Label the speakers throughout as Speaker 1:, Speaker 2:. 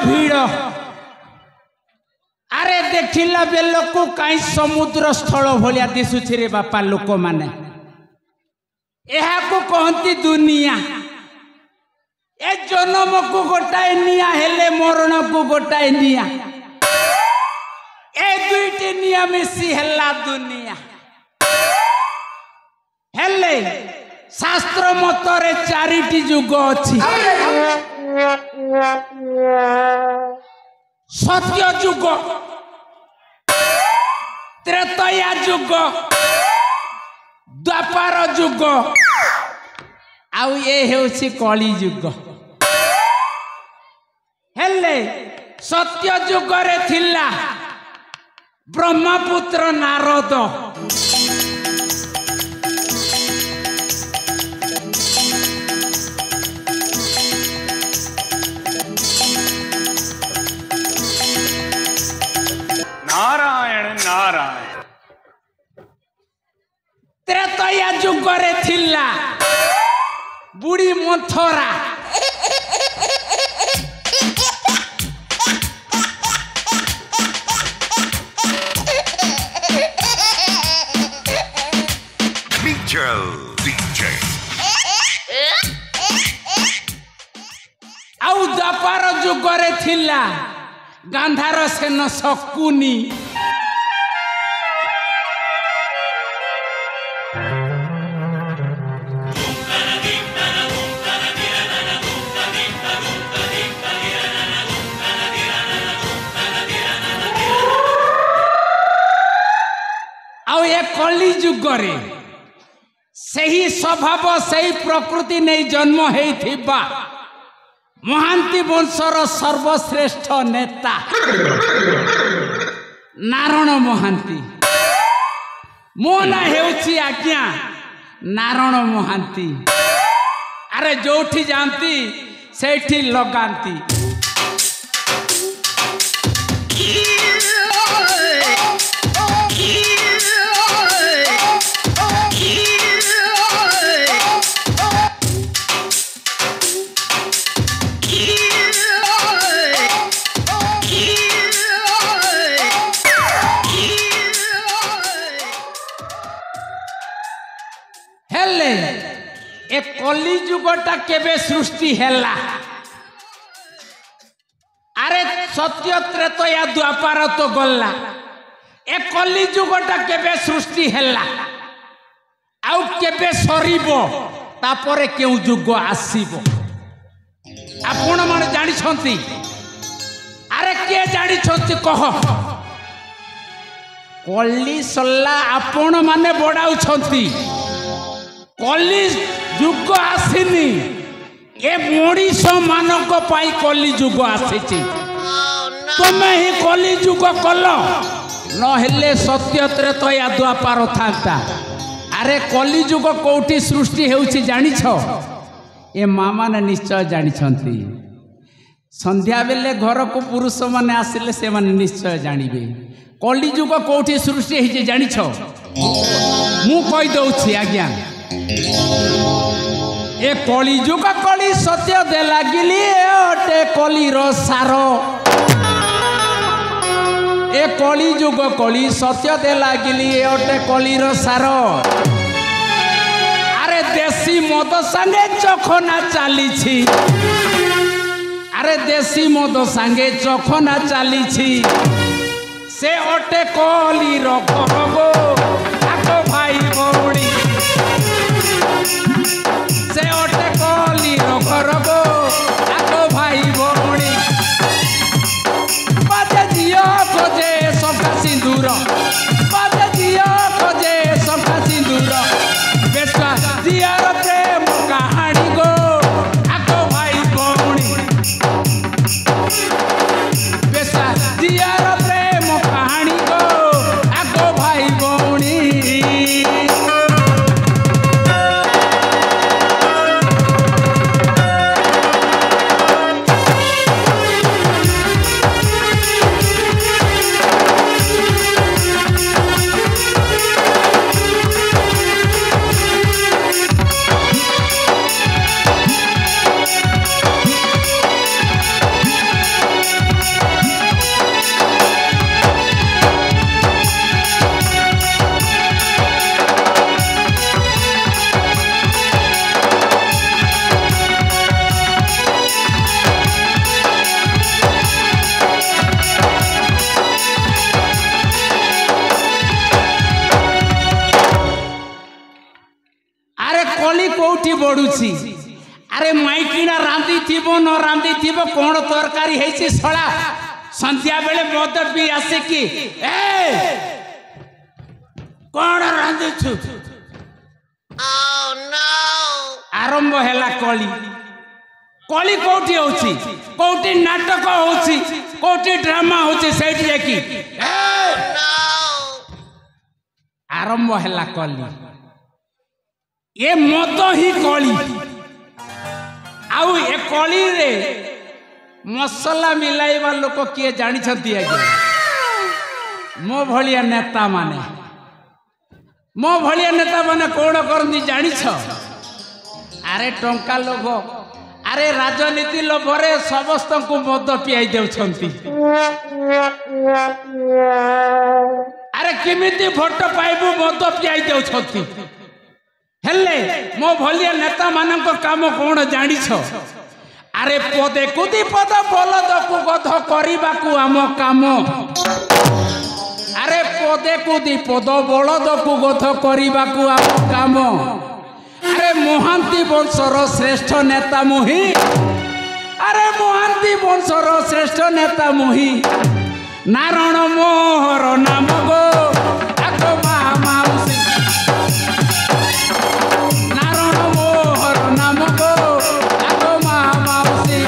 Speaker 1: भीड़ अरे देखिला बेल को कहीं समुद्र स्थल भलिया दिशुछि रे बापा लोक माने को कहती दुनिया ए जन्म को गोटाए निया हेले मरण को गोटाए निया ए दुईटी निया मिसी हेला दुनिया हेले शास्त्र मतरे चारिटी जुग अछि सत्य जुग त्रेतया जुग द्वापर जुग आउ ये हेउछि कली जुग हेले सत्य जुग रे थिला ब्रह्मपुत्र नारद
Speaker 2: नारायण नारायण
Speaker 1: त्रेतया जुग रे थिला बुढ़ी मथरा आउ द्वापर जुग रे थिला गांधार सेन शकुनी आउ ये कली जुग रे सही स्वभाव सही प्रकृति नहीं जन्म हेइथिबा महांती वंशर सर्वश्रेष्ठ नेता नारायण महांती मो ना हेउछि आज्ञा नारायण महांती अरे जोठी जानती सेठी लगांती ए कली जुगटा केबे सृष्टि हेला अरे सत्य त्रेतया द्वापर तो गल्ला ए कली जुगटा केबे सृष्टि हेला आउ केबे सरीबो तापरे केउ जुग आसीबो आपण माने जानि छंती अरे के जानि छंती कह कली सल्ला आपण माने बडाउ छंती कली जुग आसीनी ए मनीष मानक पाई कली जुग आसीची तुमे ही कली जुग कल न हेले सत्य त्रेतया द्वापर थांता अरे कली जुग कोठी सृष्टि हेउची जानि छ ए मामा ने निश्चय जानि छंती संध्या बेले घर को पुरुष माने आसिले से माने निश्चय जानिबे कली जुग कोठी सृष्टि हेची जानि छ मु कहि दउछि आज्ञा ए कली जुग कली सत्य दे लागिली ओटे कली रो सारो ए कली जुग कली सत्य दे लागिली ओटे कली रो सारो अरे देसी मद संगे चखना चाली छी अरे देसी मद संगे चखना चाली छी से ओटे कली रो कहबो आको भाई भौणी से ओटे कली रगो आको भाई भौणी बाजे जियो खोजे सबका सिंदूर बाजे जियो खोजे सबका सिंदूर बेटा जियार प्रेम कहानी गो आको भाई भौणी बेटा जियार प्रेम कहानी गो आको भाई भौणी बढ़ुची अरे माइकिना रांधी थी न रांधी थी कौन तरकारी है शला संध्या बेले मद पी आसे कि कौन रांधी छु आरंभ है कली कली कौटी होची कौटी नाटक होची कौटी ड्रामा होची सेठी जाकी आरंभ है कली ये मद ही कली आउ ए कली रे मसला मिलाइबा लोक किए जानी छथि आज्ञा मो भलिया नेता माने कौन करती जानी छ अरे टंका लोभ अरे राजनीति लोभरे समस्त को मद पियाई देउछंती अरे किमिति भोट पाइबू मद पियाई देउछंती हेले मो भलिया नेता मानक काम कौन जानी छ अरे पदे कुदी पद बलद को गध करबा को आम काम अरे पदे कुदी पद बलद को गध करबा को आम काम अरे महांती वंशर श्रेष्ठ नेता मुही अरे महांती वंशर श्रेष्ठ नेता मुही नारायण मोहर नाम गो आगो माउसी नारायण मोहर नाम गो आगो माउसी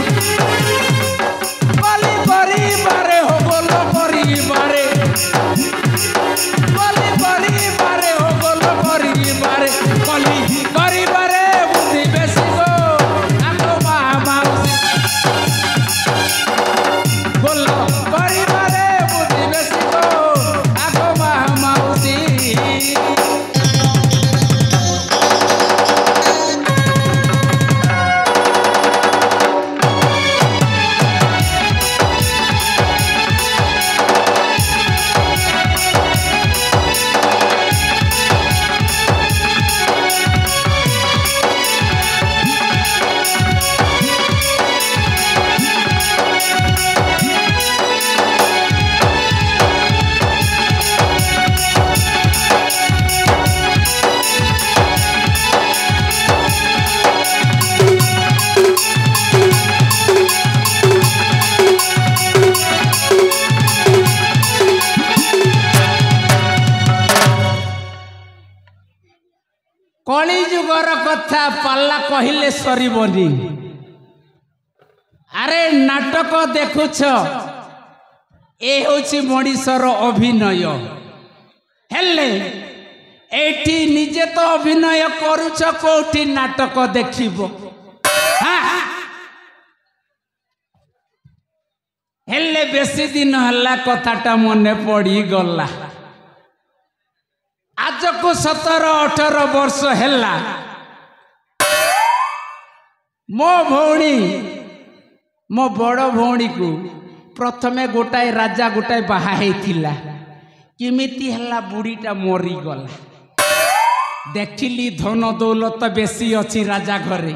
Speaker 1: बलि परिवारे हो गोल परिवारे बलि परिवारे हो गोल परिवारे बलि परिवारे बुद्धि बेसी गो आगो माउसी गोल परिवारे बुद्धि बेसी गो आगो माउसी कली जुगर कथा पाला कहले सरीबनी अरे नाटक देखुछ ए होछि मनीषर अभिनय हेले एठी निजे तो अभिनय करूछ कोठी नाटक देखिबो हेले बेसी दिन हल्ला कथाटा मने पड़ी गला आज को 17-18 वर्ष हेला मो भौणी मो बड़ भौणी को प्रथमे गोटाए राजा गोटाए बाहा हेतिला किमिति हला बुढ़ीटा मरी गला देखिली धन दौलत बेसी अच्छी राजा घरे